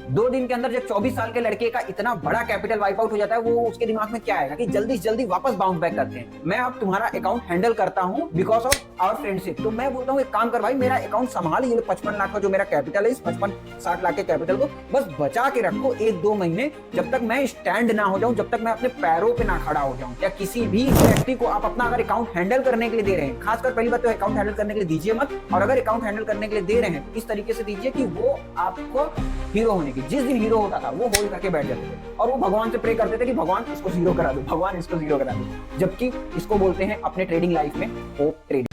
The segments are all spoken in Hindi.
2 दिन के अंदर जब 24 साल के लड़के का इतना बड़ा कैपिटल वाइप आउट हो जाता है, वो उसके दिमाग में क्या आएगा कि जल्दी से जल्दी वापस बाउंस बैक करते हैं। मैं अब तुम्हारा अकाउंट हैंडल करता हूं बिकॉज ऑफ आवर फ्रेंडशिप। तो मैं बोलता हूं एक काम कर भाई, मेरा अकाउंट संभाल, ये 55 लाख का जो मेरा कैपिटल है, इस 55-60 लाख के कैपिटल को बस बचा के रखो 1-2 महीने, जब तक मैं स्टैंड ना हो जाऊं, जब तक मैं अपने पैरों पे ना खड़ा हो जाऊं। या किसी भी व्यक्ति को आप अपना अगर अकाउंट हैंडल करने के लिए दे रहे हैं, खासकर पहली बात तो अकाउंट हैंडल करने के लिए दीजिए मत, और अगर अकाउंट हैंडल करने के लिए दे रहे हैं इस तरीके से दीजिए कि वो आपको हीरो होने की, जिस दिन हीरो होता था वो होल्ड करके बैठ जाते थे और वो भगवान से प्रे करते थे कि भगवान इसको जीरो करा दो, भगवान इसको जीरो करा दो। जबकि इसको बोलते हैं अपने ट्रेडिंग लाइफ में होप ट्रेडिंग।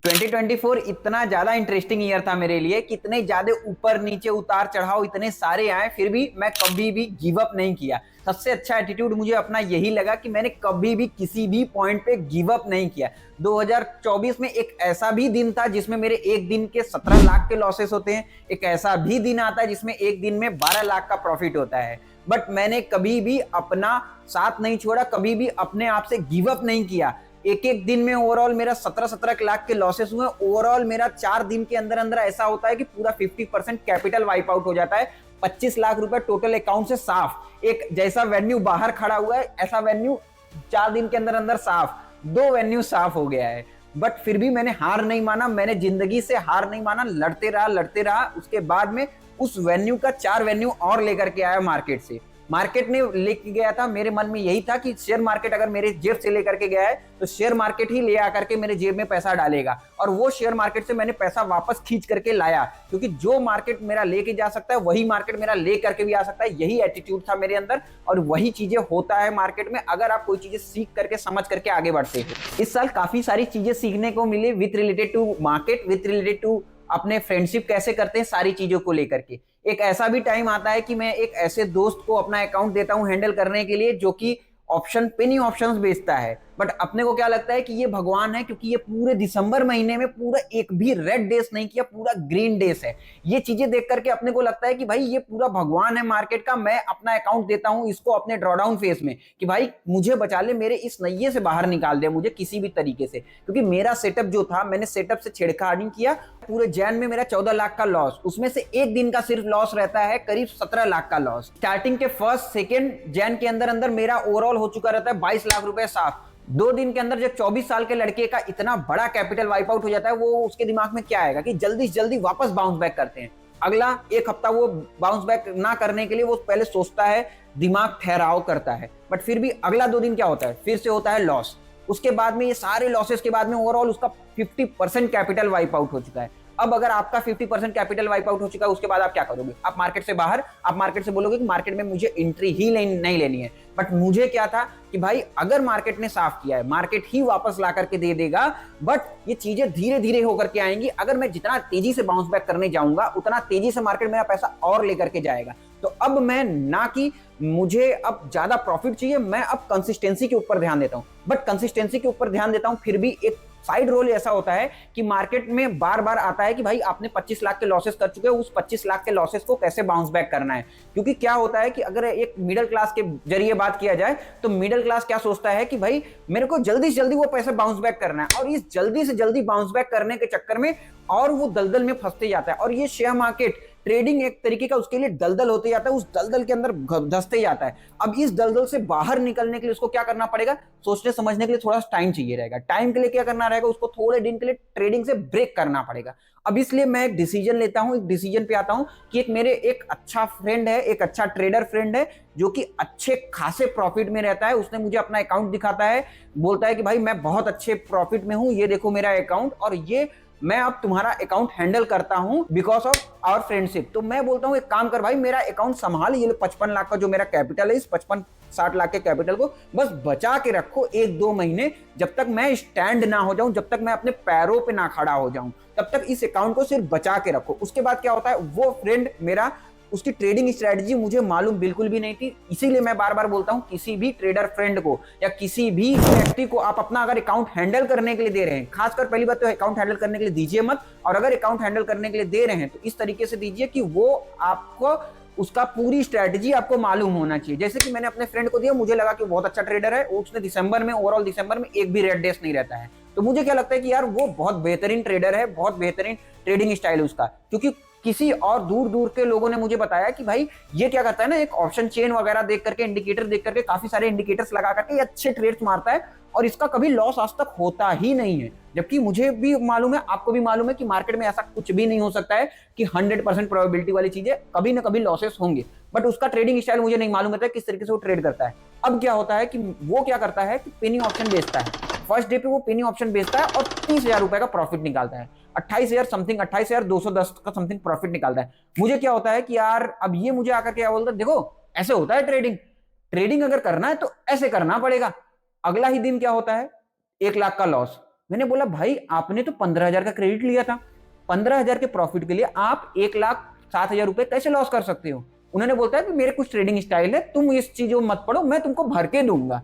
2024 इतना ज्यादा इंटरेस्टिंग ईयर था मेरे लिए कि इतने ज्यादा ऊपर नीचे उतार चढ़ाव इतने सारे आए, फिर भी मैं कभी भी गिव अप नहीं किया। सबसे अच्छा एटीट्यूड मुझे अपना यही लगा कि मैंने कभी भी किसी भी पॉइंट पे गिव अप नहीं किया। 2024 में एक ऐसा भी दिन था जिसमें मेरे एक दिन के 17 लाख के लॉसेस होते हैं, एक ऐसा भी दिन आता है जिसमें एक दिन में 12 लाख का प्रॉफिट होता है, बट मैंने कभी भी अपना साथ नहीं छोड़ा, कभी भी अपने आप से गिव अप नहीं किया। एक एक दिन में ओवरऑल मेरा 17 लाख के लॉसेस हुए। ओवरऑल मेरा 4 दिन के अंदर अंदर ऐसा होता है कि पूरा 50% कैपिटल वाइप आउट हो जाता है। 25 लाख रुपए टोटल अकाउंट से साफ। एक जैसा वेन्यू बाहर खड़ा हुआ है ऐसा वेन्यू 4 दिन के अंदर अंदर साफ, 2 वेन्यू साफ हो गया है। बट फिर भी मैंने हार नहीं माना, मैंने जिंदगी से हार नहीं माना, लड़ते रहा। उसके बाद में उस वेन्यू का 4 वेन्यू और लेकर के आया मार्केट से। मार्केट ने लेके गया था, मेरे मन में यही था कि शेयर मार्केट अगर मेरे जेब से लेकर के गया है तो शेयर मार्केट ही ले आकर के मेरे जेब में पैसा डालेगा, और वो शेयर मार्केट से मैंने पैसा वापस खींच करके लाया, क्योंकि जो मार्केट मेरा लेके जा सकता है वही मार्केट मेरा ले करके भी आ सकता है। यही एटीट्यूड था मेरे अंदर, और वही चीजें होता है मार्केट में अगर आप कोई चीजें सीख करके समझ करके आगे बढ़ते हैं। इस साल काफी सारी चीजें सीखने को मिली with related to market, with related to अपने फ्रेंडशिप कैसे करते हैं, सारी चीजों को लेकर के। एक ऐसा भी टाइम आता है कि मैं एक ऐसे दोस्त को अपना अकाउंट देता हूं हैंडल करने के लिए जो कि ऑप्शन पेनी ऑप्शंस बेचता है, बट अपने को क्या लगता है कि ये भगवान है, क्योंकि ये पूरे दिसंबर महीने में पूरा एक भी रेड डेज नहीं किया, पूरा ग्रीन डेज है। ये चीजें देख करके अपने को लगता है कि भाई ये पूरा भगवान है मार्केट का। मैं अपना अकाउंट देता हूं इसको अपने ड्रॉडाउन फेस में कि भाई मुझे बचा ले, मेरे इस नैये से बाहर निकाल दे मुझे किसी भी तरीके से, क्योंकि मेरा सेटअप जो था, मैंने सेटअप से छेड़खानी किया। पूरे जैन में मेरा 14 लाख का लॉस, उसमें से एक दिन का सिर्फ लॉस रहता है करीब 17 लाख का लॉस। स्टार्टिंग के फर्स्ट सेकेंड जैन के अंदर अंदर मेरा ओवरऑल हो चुका रहता है 22 लाख रुपए साफ। 2 दिन के अंदर जब 24 साल के लड़के का इतना बड़ा कैपिटल वाइप आउट हो जाता है, वो उसके दिमाग में क्या आएगा कि जल्दी से जल्दी वापस बाउंस बैक करते हैं। अगला एक हफ्ता वो बाउंस बैक ना करने के लिए वो पहले सोचता है, दिमाग ठहराव करता है, बट फिर भी अगला 2 दिन क्या होता है, फिर से होता है लॉस। उसके बाद में ये सारे लॉसेस के बाद में ओवरऑल उसका 50% कैपिटल वाइप आउट हो चुका है। अब अगर आपका 50% कैपिटल वाइप आउट हो चुका है, उसके बाद आप क्या करोगे? आप मार्केट से बाहर, आप मार्केट से बोलोगे कि मार्केट में मुझे एंट्री ही नहीं लेनी है। बट मुझे क्या था कि भाई अगर मार्केट ने साफ किया है, मार्केट ही वापस ला करके दे देगा, बट ये चीजें धीरे धीरे होकर के आएंगी। अगर मैं जितना तेजी से बाउंस बैक करने जाऊंगा उतना तेजी से मार्केट मेरा पैसा और लेकर के जाएगा। तो अब मैं ना कि मुझे अब ज्यादा प्रॉफिट चाहिए, मैं अब कंसिस्टेंसी के ऊपर ध्यान देता हूं। बट कंसिस्टेंसी के ऊपर ध्यान देता हूं, फिर भी एक साइड रोल ऐसा होता है कि मार्केट में बार बार आता है कि भाई आपने 25 लाख के लॉसेस कर चुके हो, उस 25 लाख के लॉसेस को कैसे बाउंस बैक करना है। क्योंकि क्या होता है कि अगर एक मिडिल क्लास के जरिए बात किया जाए तो मिडिल क्लास क्या सोचता है कि भाई मेरे को जल्दी से जल्दी वो पैसे बाउंस बैक करना है, और इस जल्दी से जल्दी बाउंस बैक करने के चक्कर में और वो दलदल में फंसते जाता है। और ये शेयर मार्केट ट्रेडिंग एक तरीके का उसके लिए दलदल होते जाता है, उस दलदल के अंदर धंसते जाता है। अब इस दलदल से बाहर निकलने के लिए उसको क्या करना पड़ेगा, सोचने समझने के लिए थोड़ा टाइम चाहिए रहेगा। टाइम के लिए क्या करना रहेगा, उसको थोड़े दिन के लिए ट्रेडिंग से ब्रेक करना पड़ेगा। अब इसलिए मैं एक डिसीजन लेता हूं, एक डिसीजन पे आता हूं कि एक मेरे एक अच्छा फ्रेंड है, एक अच्छा ट्रेडर फ्रेंड है जो कि अच्छे खासे प्रॉफिट में रहता है। उसने मुझे अपना अकाउंट दिखाता है, बोलता है कि भाई मैं बहुत अच्छे प्रॉफिट में हूं, ये देखो मेरा अकाउंट, और ये मैं अब तुम्हारा अकाउंट हैंडल करता हूं बिकॉज ऑफ आवर फ्रेंडशिप। तो मैं बोलता हूं एक काम कर भाई, मेरा अकाउंट संभाल, ये 55 लाख का जो मेरा कैपिटल है, इस 55-60 लाख के कैपिटल को बस बचा के रखो 1-2 महीने, जब तक मैं स्टैंड ना हो जाऊं, जब तक मैं अपने पैरों पे ना खड़ा हो जाऊं, तब तक इस अकाउंट को सिर्फ बचा के रखो। उसके बाद क्या होता है, वो फ्रेंड मेरा उसकी ट्रेडिंग स्ट्रेटजी मुझे मालूम बिल्कुल भी नहीं थी। इसीलिए मैं बार बार बोलता हूँ, किसी भी ट्रेडर फ्रेंड को या किसी भी व्यक्ति को आप अपना अगर अकाउंट हैंडल करने के लिए दे रहे हैं, खासकर पहली बात तो अकाउंट हैंडल करने के लिए दीजिए मत, और अगर अकाउंट हैंडल करने के लिए दे रहे हैं तो इस तरीके से दीजिए कि वो आपको उसका पूरी स्ट्रेटजी आपको मालूम होना चाहिए। जैसे कि मैंने अपने फ्रेंड को दिया, मुझे लगा कि वो बहुत अच्छा ट्रेडर है, उसने दिसंबर में, ओवरऑल दिसंबर में एक भी रेड डेस नहीं रहता है, तो मुझे क्या लगता है कि यार वो बहुत बेहतरीन ट्रेडर है, बहुत बेहतरीन ट्रेडिंग स्टाइल है उसका। क्योंकि किसी और दूर दूर के लोगों ने मुझे बताया कि भाई ये क्या करता है ना, एक ऑप्शन चेन वगैरह देख करके, इंडिकेटर देख करके, काफी सारे इंडिकेटर्स लगा करके ये अच्छे ट्रेड्स मारता है और इसका कभी लॉस आज तक होता ही नहीं है। जबकि मुझे भी मालूम है, आपको भी मालूम है कि मार्केट में ऐसा कुछ भी नहीं हो सकता है कि 100% प्रोबेबिलिटी वाली चीजें, कभी ना कभी लॉसेस होंगे। बट उसका ट्रेडिंग स्टाइल मुझे नहीं मालूम होता है किस तरीके से वो ट्रेड करता है। अब क्या होता है कि वो क्या करता है कि पेनी ऑप्शन बेचता है, फर्स्ट डे पे वो पेनी ऑप्शन बेचता है और 30,000 रुपए का प्रॉफिट निकालता है, 28,000 समथिंग, 28,210 का समथिंग प्रॉफिट निकालता है। मुझे क्या होता है कि यार अब ये मुझे आकर क्या बोलता है, देखो ऐसे होता है ट्रेडिंग, ट्रेडिंग अगर करना है तो ऐसे करना पड़ेगा। अगला ही दिन क्या होता है, 1 लाख का लॉस। मैंने बोला भाई आपने तो 15,000 का क्रेडिट लिया था, 15,000 के प्रॉफिट के लिए आप 1,07,000 रुपए कैसे लॉस कर सकते हो। उन्होंने बोलता है कि मेरे कुछ ट्रेडिंग स्टाइल है, तुम इस चीजों मत पढ़ो, मैं तुमको भर के दूंगा,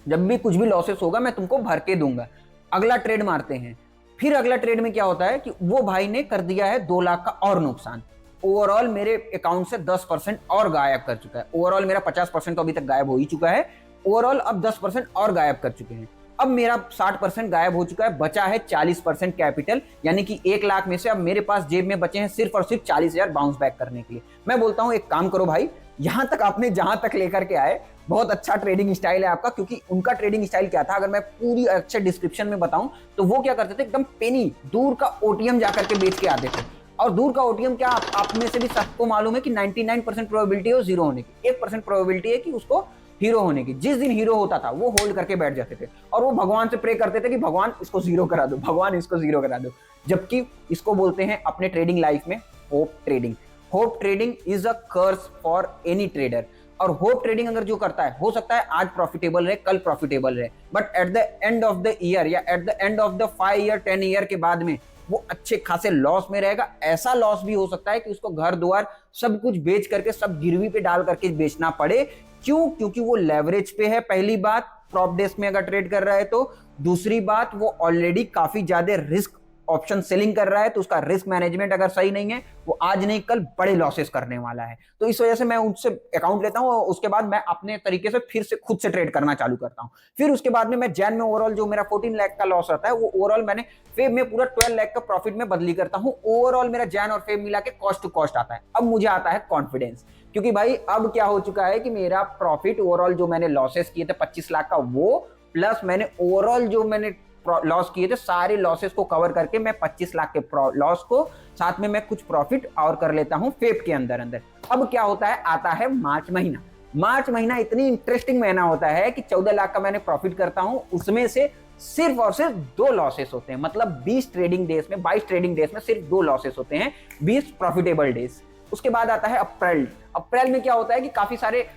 जब भी कुछ भी लॉसेस होगा मैं तुमको भर के दूंगा। अगला ट्रेड मारते हैं, फिर अगला ट्रेड में क्या होता है कि वो भाई ने कर दिया है 2 लाख का और नुकसान। ओवरऑल मेरे अकाउंट से 10% और गायब कर चुका है। ओवरऑल मेरा 50% तो अभी तक गायब हो ही चुका है, ओवरऑल अब 10% और गायब कर चुके हैं। अब मेरा 60% गायब हो चुका है, बचा है 40% कैपिटल, यानी कि 1 लाख में से अब मेरे पास जेब में बचे हैं सिर्फ और सिर्फ 40,000 बाउंस बैक करने के लिए। मैं बोलता हूं एक काम करो भाई, यहां तक आपने जहां तक लेकर के आए, बहुत अच्छा ट्रेडिंग स्टाइल है आपका। क्योंकि उनका ट्रेडिंग स्टाइल क्या था, अगर मैं पूरी अच्छे डिस्क्रिप्शन में बताऊं तो वो क्या करते थे, एकदम पेनी दूर का ओटीएम जाकर के बेच के आते थे। और दूर का ओटीएम क्या, आप में से भी सबको मालूम है कि 99% प्रोबेबिलिटी है जीरो होने की, 1% प्रोबेबिलिटी है कि उसको हीरो होने की। जिस दिन हीरो होता था वो होल्ड करके बैठ जाते थे और वो भगवान से प्रे करते थे कि भगवान इसको जीरो करा दो, भगवान इसको जीरो करा दो। जबकि इसको बोलते हैं अपने ट्रेडिंग लाइफ में hope trading. Hope trading is a curse for any trader. और होप ट्रेडिंग अगर जो करता है, हो सकता है आज प्रॉफिटेबल रहे, कल प्रॉफिटेबल रहे, but at the end of the year या at the end of the 5 year 10 year के बाद में वो अच्छे खासे लॉस में रहेगा। ऐसा लॉस भी हो सकता है कि उसको घर द्वार सब कुछ बेच करके, सब गिरवी पे डाल करके बेचना पड़े। क्यों? क्योंकि वो लेवरेज पे है, पहली बात, प्रॉप डेस्क में अगर ट्रेड कर रहा है तो। दूसरी बात, वो ऑलरेडी काफी ज्यादा रिस्क ऑप्शन सेलिंग कर रहा है, तो उसका रिस्क मैनेजमेंट अगर सही नहीं है, वो आज नहीं कल बड़े लॉसेस करने वाला है। तो इस वजह से मैं उनसे अकाउंट लेता हूं और उसके बाद मैं अपने तरीके से फिर से खुद से ट्रेड करना चालू करता हूं। फिर उसके बाद में मैं जैन में ओवरऑल जो मेरा 14 लाख का लॉस रहता है, वो ओवरऑल मैंने फेब में पूरा 12 लाख का प्रॉफिट में बदली करता हूं। ओवरऑल मेरा जैन और फेब मिला के कॉस्ट टू कॉस्ट आता है। अब मुझे आता है कॉन्फिडेंस, क्योंकि भाई अब क्या हो चुका है कि मेरा प्रॉफिट ओवरऑल जो मैंने लॉसेस किए थे 25 लाख का, वो प्लस मैंने ओवरऑल जो मैंने लॉस किए थे, सारे लॉसेस को कवर करके मैं 25 लाख के लॉस को साथ में मैं कुछ प्रॉफिट और कर लेता हूं फेब के अंदर अंदर। अब क्या होता है, आता है मार्च महीना। मार्च महीना इतनी इंटरेस्टिंग महीना होता है कि 14 लाख का मैंने प्रॉफिट करता हूं, उसमें से सिर्फ और सिर्फ 2 लॉसेस होते हैं। मतलब 20 ट्रेडिंग डेज में, 22 ट्रेडिंग डेज में सिर्फ 2 लॉसेस होते हैं, 20 प्रॉफिटेबल डेज। उसके बाद आता है अप्रैल। अप्रैल में क्या होता है कि काफी सारे,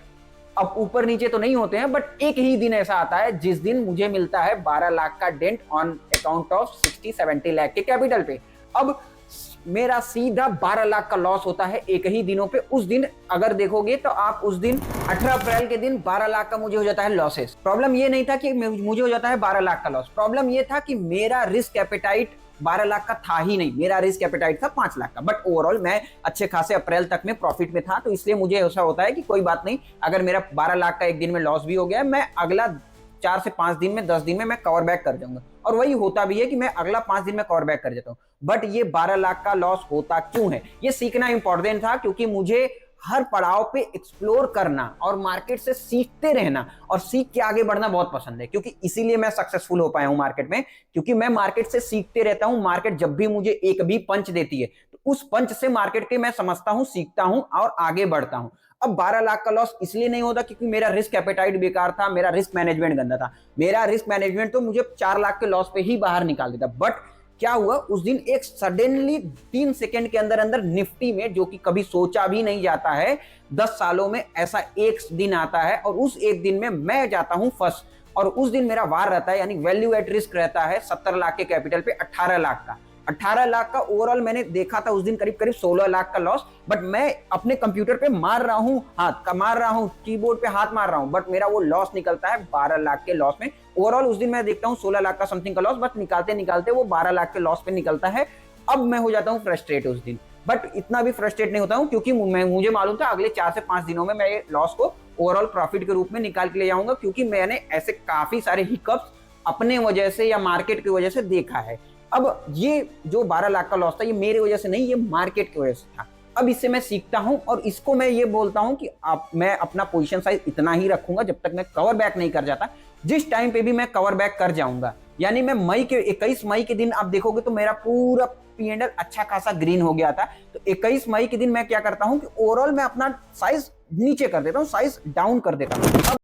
अब ऊपर नीचे तो नहीं होते हैं, बट एक ही दिन ऐसा आता है जिस दिन मुझे मिलता है 12 लाख का dent on account of 60-70 lakh के कैपिटल पे। अब मेरा सीधा 12 लाख का लॉस होता है एक ही दिनों पे। उस दिन अगर देखोगे तो आप उस दिन 18 अप्रैल के दिन 12 लाख का मुझे हो जाता है लॉसेस। प्रॉब्लम ये नहीं था कि मुझे हो जाता है 12 लाख का लॉस, प्रॉब्लम ये था कि मेरा रिस्क एपेटाइट 12 लाख का था ही नहीं, मेरा रिस्क एपेटाइट था 5 लाख का। बट ओवरऑल मैं अच्छे खासे अप्रैल तक में प्रॉफिट में था, तो इसलिए मुझे ऐसा होता है कि कोई बात नहीं, अगर मेरा 12 लाख का एक दिन में लॉस भी हो गया, मैं अगला 4 से 5 दिन में, 10 दिन में मैं कवर बैक कर जाऊंगा। और वही होता भी है कि मैं अगला 5 दिन में कवर बैक कर जाता हूं। बट ये 12 लाख का लॉस होता क्यों है, ये सीखना इंपॉर्टेंट था, क्योंकि मुझे हर पड़ाव पे एक्सप्लोर करना और मार्केट से सीखते रहना और सीख के आगे बढ़ना बहुत पसंद है। क्योंकि इसीलिए मैं सक्सेसफुल हो पाया हूं मार्केट में, क्योंकि मैं मार्केट से सीखते रहता हूं। मार्केट जब भी मुझे एक भी पंच देती है, तो उस पंच से मार्केट के मैं समझता हूं, सीखता हूं और आगे बढ़ता हूं। अब 12 लाख का लॉस इसलिए नहीं होता क्योंकि मेरा रिस्क एपेटाइट बेकार था, मेरा रिस्क मैनेजमेंट गंदा था। मेरा रिस्क मैनेजमेंट तो मुझे 4 लाख के लॉस पे ही बाहर निकाल देता। बट क्या हुआ उस दिन, एक सडनली 3 सेकंड के अंदर अंदर निफ्टी में, जो कि कभी सोचा भी नहीं जाता है, 10 सालों में ऐसा एक दिन आता है और उस एक दिन में मैं जाता हूं फर्स्ट। और उस दिन मेरा वार रहता है, यानी वैल्यू एट रिस्क रहता है 70 लाख के कैपिटल पे 18 लाख का। 18 लाख का ओवरऑल मैंने देखा था उस दिन, करीब करीब 16 लाख का लॉस। बट मैं अपने कंप्यूटर पे मार रहा हूँ हाथ, मार रहा हूँ कीबोर्ड पे हाथ मार रहा हूँ, बट मेरा वो लॉस निकलता है 12 लाख के लॉस में। ओवरऑल उस दिन मैं देखता हूँ 16 लाख का समथिंग का लॉस, बट निकालते निकालते वो 12 लाख के लॉस पे निकलता है। अब मैं हो जाता हूँ फ्रस्ट्रेट उस दिन, बट इतना भी फ्रस्ट्रेट नहीं होता हूँ, क्योंकि मुझे मालूम था अगले 4 से 5 दिनों में मैं ये लॉस को ओवरऑल प्रॉफिट के रूप में निकाल के ले जाऊंगा, क्योंकि मैंने ऐसे काफी सारे हिकअप्स अपने वजह से या मार्केट की वजह से देखा है। अब ये जो 12 लाख का लॉस था, ये मेरी वजह से नहीं, ये मार्केट की वजह से था। अब इससे मैं सीखता हूं और इसको मैं ये बोलता हूं कि मैं अपना पोजीशन साइज इतना ही रखूंगा जब तक मैं कवर बैक नहीं कर जाता। जिस टाइम पे भी मैं कवर बैक कर जाऊंगा, यानी मैं 21 मई के दिन आप देखोगे तो मेरा पूरा P&L अच्छा खासा ग्रीन हो गया था। तो 21 मई के दिन मैं क्या करता हूं कि ओवरऑल मैं अपना साइज नीचे कर देता हूं, साइज डाउन कर देता हूं।